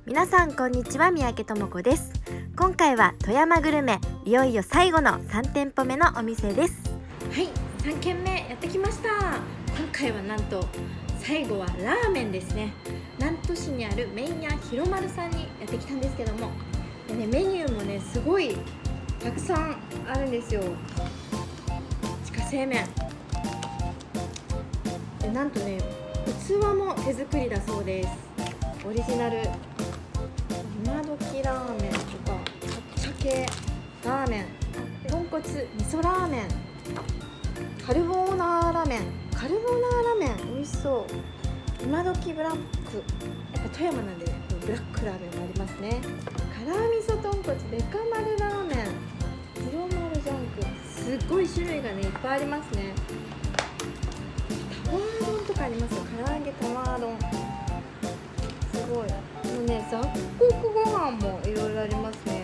皆さんこんにちは、三宅智子です。今回は富山グルメ、いよいよ最後の3店舗目のお店です。はい、3軒目やってきました。今回はなんと最後はラーメンですね。南砺市にある麺屋ひろまるさんにやってきたんですけども、でね、メニューもねすごいたくさんあるんですよ。自家製麺で、なんとね器も手作りだそうです。オリジナル今時ラーメンとか鮭ラーメン、豚骨味噌ラーメン、カルボナーラ麺、美味しそう。今時ブラック、やっぱ富山なんで、ね、ブラックラーメンもありますね。辛味噌豚骨デカ丸ラーメン、広丸ジャンク、すっごい種類がねいっぱいありますね。タワー丼とかありますよ。唐揚げタワー丼、すごい。もうね、雑穀ご飯もいろいろありますね。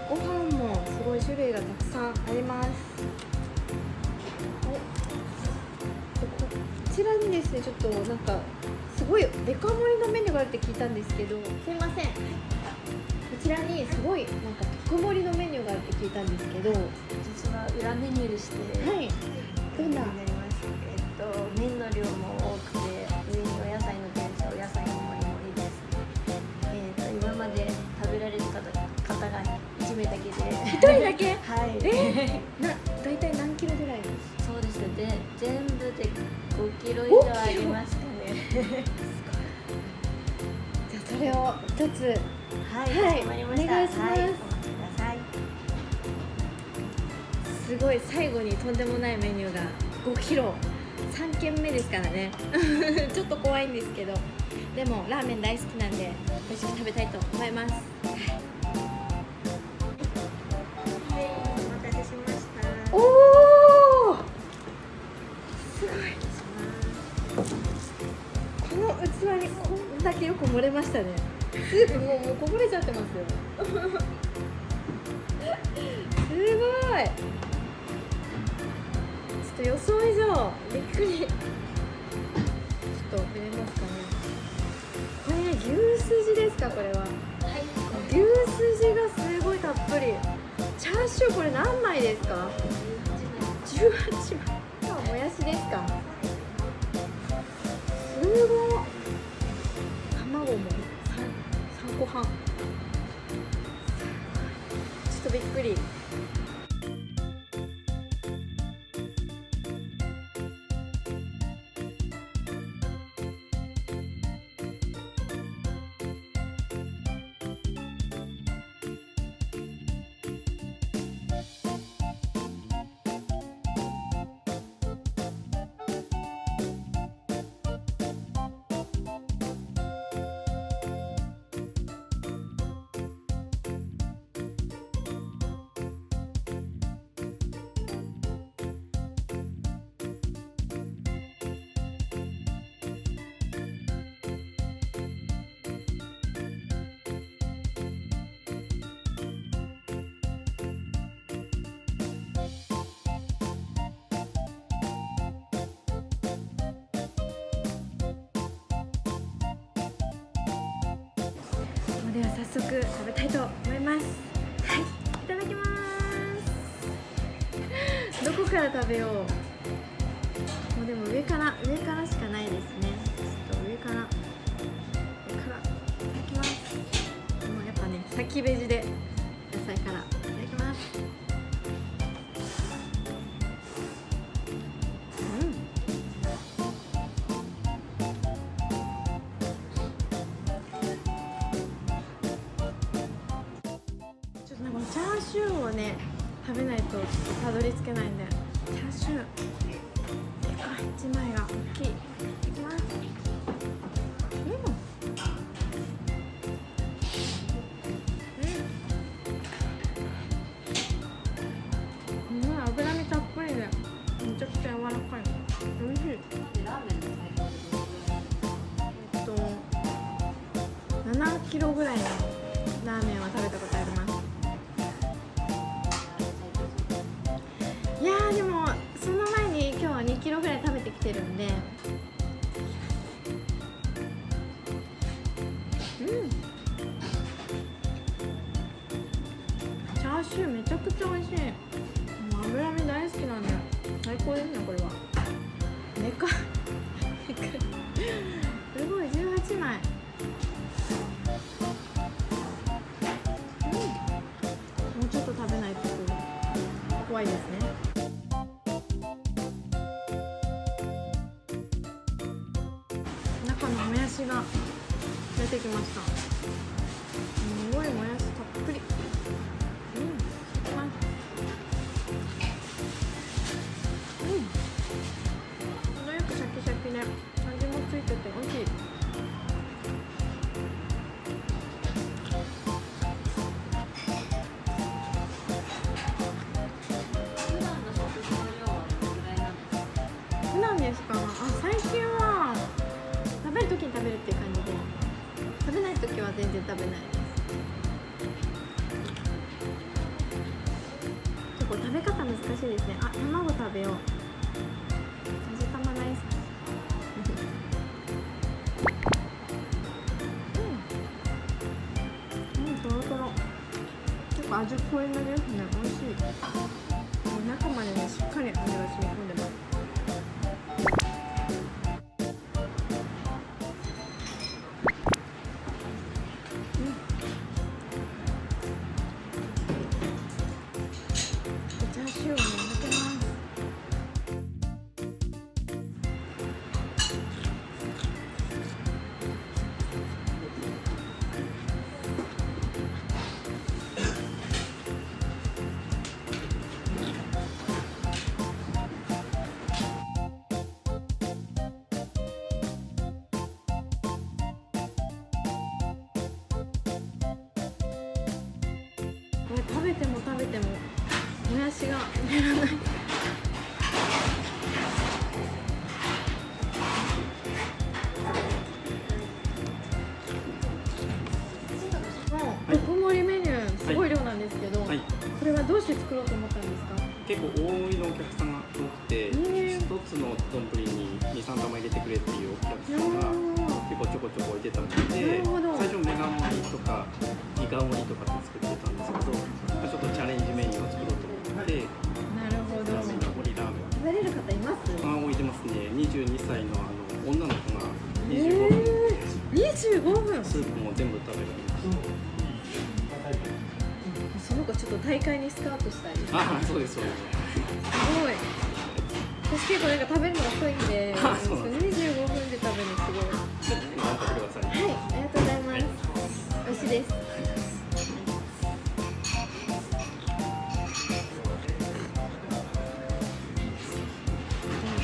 ご飯もすごい種類がたくさんあります。こちらにですね、ちょっとなんかすごいデカ盛りのメニューがあるって聞いたんですけど、すいません、こちらにすごいなんか特盛りのメニューがあるって聞いたんですけど、実は裏メニューでして、はい、どんなになります。麺の量も多くて、上にお野菜の天ぷら、お野菜ももりもりです。今まで食べられた方が1名だけで1人だけはい、だいたい何キロぐらい？そうですね。で全部で5キロ以上ありましたね。じゃあそれを一つ、はい、はい、決まりました。お願いします。はい、お待ちください。すごい最後にとんでもないメニューが5キロ、3軒目ですからねちょっと怖いんですけど、でもラーメン大好きなんで美味しく食べたいと思います。はい、お待たせしました。おー、すごい。この器にこんだけよく盛れましたね。スープもうこぼれちゃってますよすごい、ちょっと予想以上びっくり。ちょっと触れますかね。これ牛すじですか？これは牛すじがすごいたっぷり。チャーシューこれ何枚ですか？18枚。もやしですか？すごい。卵も 3個半。ちょっとびっくり。では早速食べたいと思います。はい、いただきます。どこから食べよう。もうでも上からしかないですね。ちょっと上からいただきます。もうやっぱね、先ベジで野菜からいただきます。チャーシューをね食べないとちょっとたどり着けないんで、チャーシューでかい1枚が大きい。いきます。脂身たっぷりでめちゃくちゃ柔らかい。おいしい。ラーメンの7キロぐらいのラーメンは食べたことあります。いやーでもその前に今日は2キロぐらい食べてきてるんで、ーシューめちゃくちゃ美味しい。もう脂身大好きなんで最高ですねこれは。でかいすごい18枚。もうちょっと食べないと怖いですね。中のもやしが出てきました。すごいもやしたっぷり。いきます。程よくシャキシャキで味もついてて美味しい。普段ですか？最近は食べるときに食べるっていう感じで、食べないときは全然食べないです。結構食べ方難しいですね。卵食べよう。味玉大好き。とろとろ。結構味濃いめですね。美味しい。中までね、しっかり味が染み込んでます。チャーシューをね、のけます。これ食べても食べてももやしが減らない。特盛りメニューすごい量なんですけど、はい、これはどうして作ろうと思ったんですか？結構大盛りのお客さんが多くて、一つの丼に2、3玉入れてくれっていうお客さんが結構ちょこちょこいてたので、最初メガ盛りとかギガ盛りとかって作ってたんですけど、ちょっとチャレンジメニューを作ろうと思って、なるほど。メガ盛りラーメン食べれる方います？置いてますね。22歳の女の子が25分で、25分スープも全部食べられます。その子ちょっと大会にスカウトしたいです。そうですそうです。すごい。私結構なんか食べるの遅いんで、そうなんです。25分で食べるのすごい。頑張ってください。はい、ありがとうございます。美味しいです。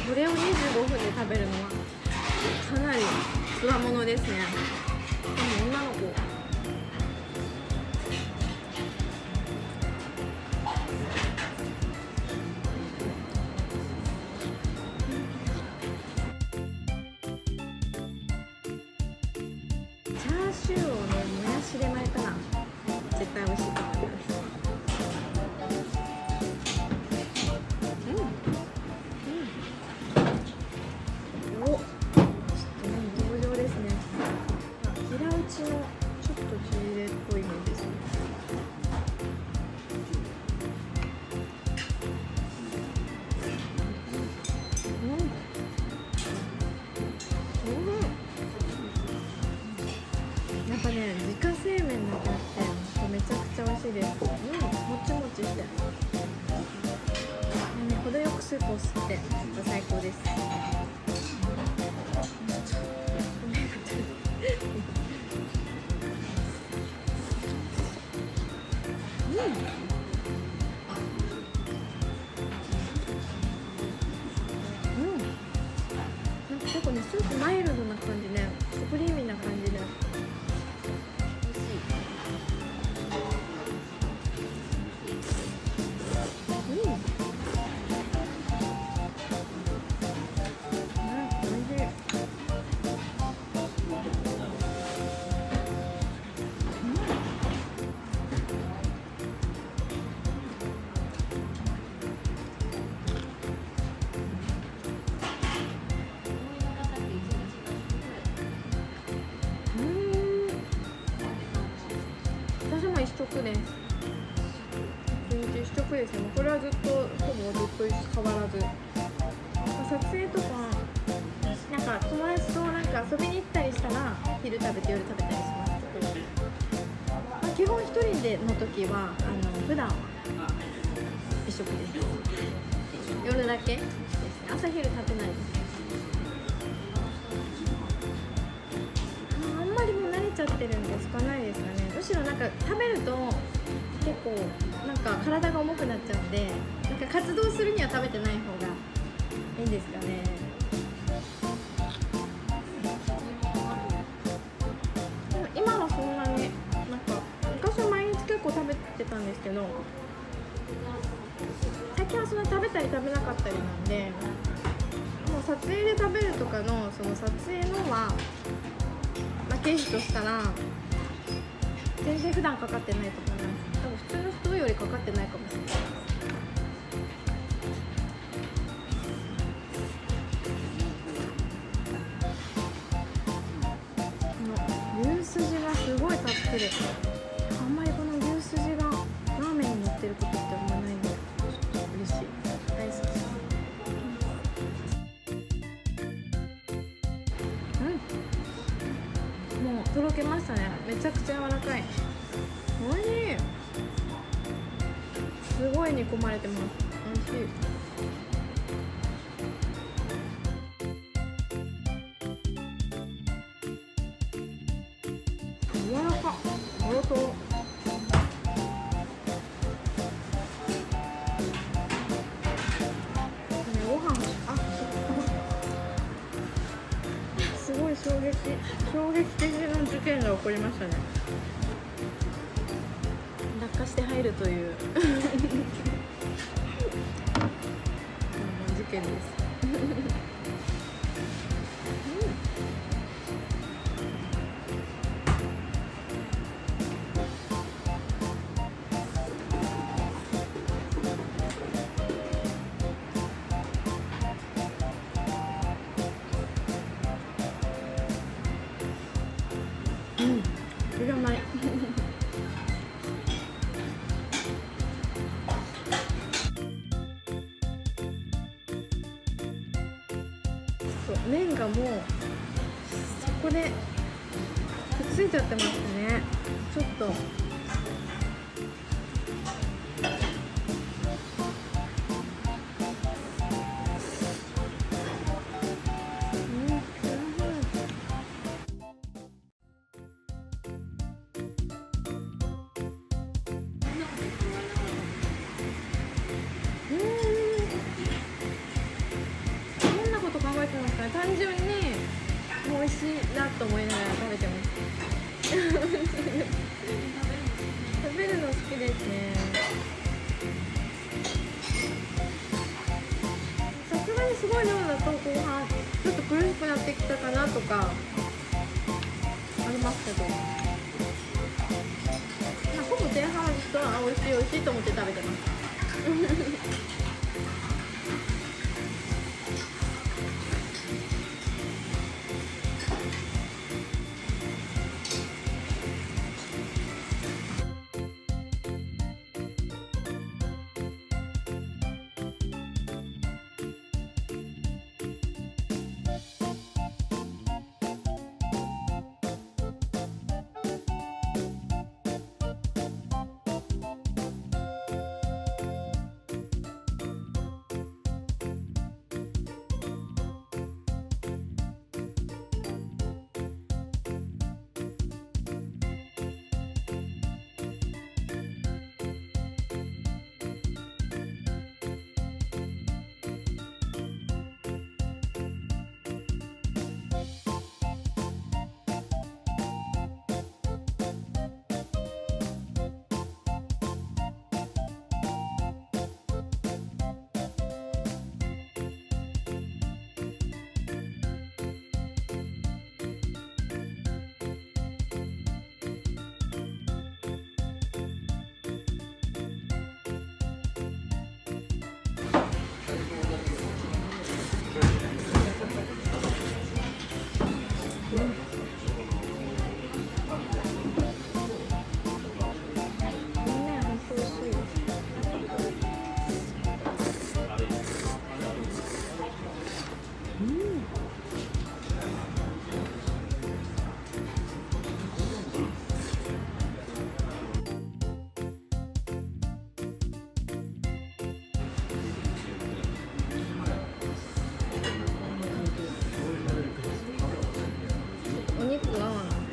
これを25分で食べるのはかなりつわものですね。でも女の子。チャーシューをね、もやしで巻いたら絶対美味しいと思います。お、ちょっとね、登場ですね。平打ちのちょっとジーレっぽい麺ですね。やっぱね、自家製麺だけあってめちゃくちゃ美味しいです。もちもちして、程よくスープを吸って最高です。なんか結構ね、スープマイルドな感じで、クリーミーな感じで。私も一食です。くですね。もうこれはずっとほぼずっと変わらず。撮影とかなんか友達となんか遊びに行ったりしたら昼食べて夜食べたりしますけど、まあ、基本一人での時は普段は一食です。夜だけですね。朝昼食べないです。あんまりもう慣れちゃってるんで少ないですかね。むしろなんか食べると結構なんか体が重くなっちゃうんで、なんか活動するには食べてない方がいいんですかね。でも今はそんなになんか昔は毎日結構食べてたんですけど、最近はそんな食べたり食べなかったりなんで、もう撮影で食べるとかのその撮影のは、まあ、経費としたら全然普段かかってないと思います。多分普通の人よりかかってないかもしれないです。この牛すじがすごいたっぷり。あんまりこの牛すじがラーメンに乗ってることってあんまないんで嬉しい。大好き。もうとろけましたね。めちゃくちゃ柔らかい。おいしい。すごい煮込まれてます。おいしい。柔らか。とろとろ。ご飯すごい衝撃的な事件が起こりましたね。落下して入るという事件です。いらないそう麺がもうそこでくっついちゃってますね。ちょっとどんなこと考えてますかね。単純に美味しいなと思いながら食べてます食べるの好きですね。さすがにすごい量だと後半ちょっと苦しくなってきたかなとかありますけど、ほぼ前半はずっと美味しい美味しいと思って食べてます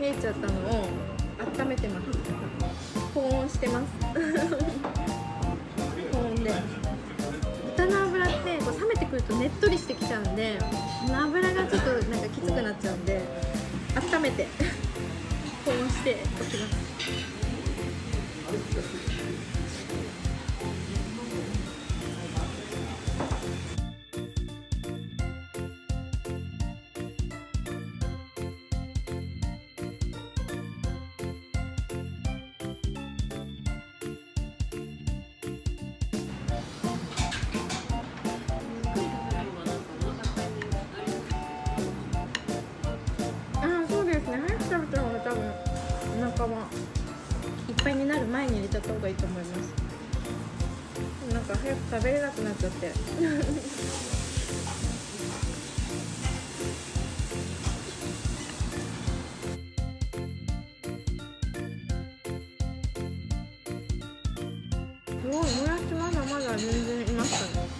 冷えちゃったのを温めてます。保温してます保温で豚の脂ってこう冷めてくるとねっとりしてきちゃうんで、油がちょっとなんかきつくなっちゃうんで温めて保温しておきます。そうですね、早く食べた方が多分お腹はいっぱいになる前に入れちゃった方がいいと思います。なんか早く食べれなくなっちゃってすごい、もやしまだまだ全然いましたね。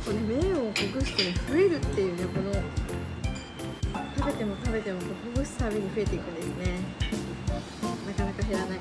これ麺をほぐすとね、増えるっていうね、この食べても食べてもほぐすたびに増えていくんですね。なかなか減らない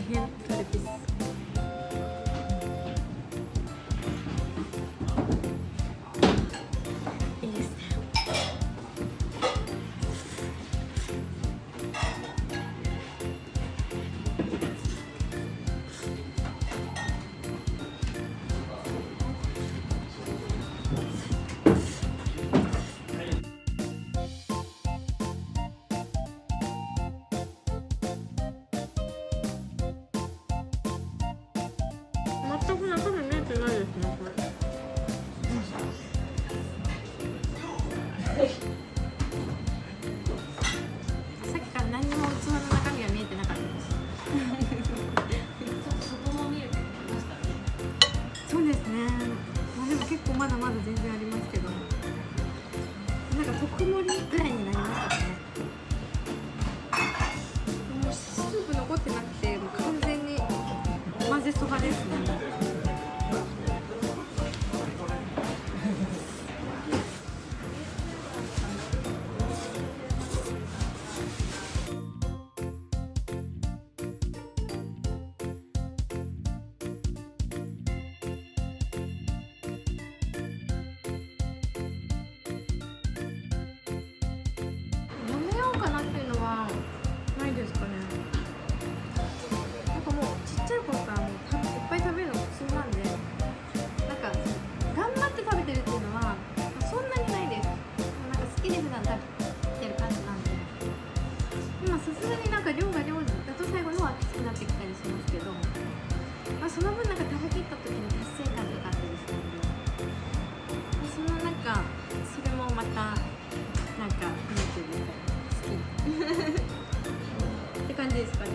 変カルピス。いいですね。全く中身見えてないですね、これ。さっきから何にも器の中身が見えてなかったです。そうですね。まあでも結構まだまだ全然ありますけど、なんか特盛りぐらいになりましたね。もうスープ残ってなくて、もう完全に混ぜそばですね。やめようかなっていうのはないですかね。なんかもうちっちゃい頃からもういっぱい食べるのが普通なんで、なんか頑張って食べてるっていうのはそんなにないです。なんか好きで普段食べてる感じなんで、今さすがになんか量が量だと最後のはきつくなってきたりしますけど、まあ、その分なんか食べきった時に達成感とかあったりするんで、そのなんかそれもまたなんかなんていうんですか、好きって感じですかね。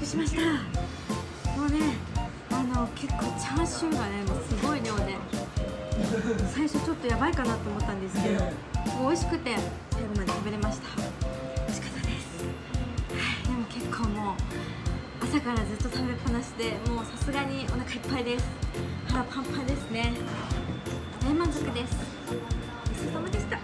しました。もうね、結構チャーシューがね、もうすごい量で、最初ちょっとやばいかなと思ったんですけど、もう美味しくて最後まで食べれました。美味しかったです。はい、でも結構もう朝からずっと食べっぱなしで、もうさすがにお腹いっぱいです。腹パンパンですね。大満足です。ごちそうさまでした。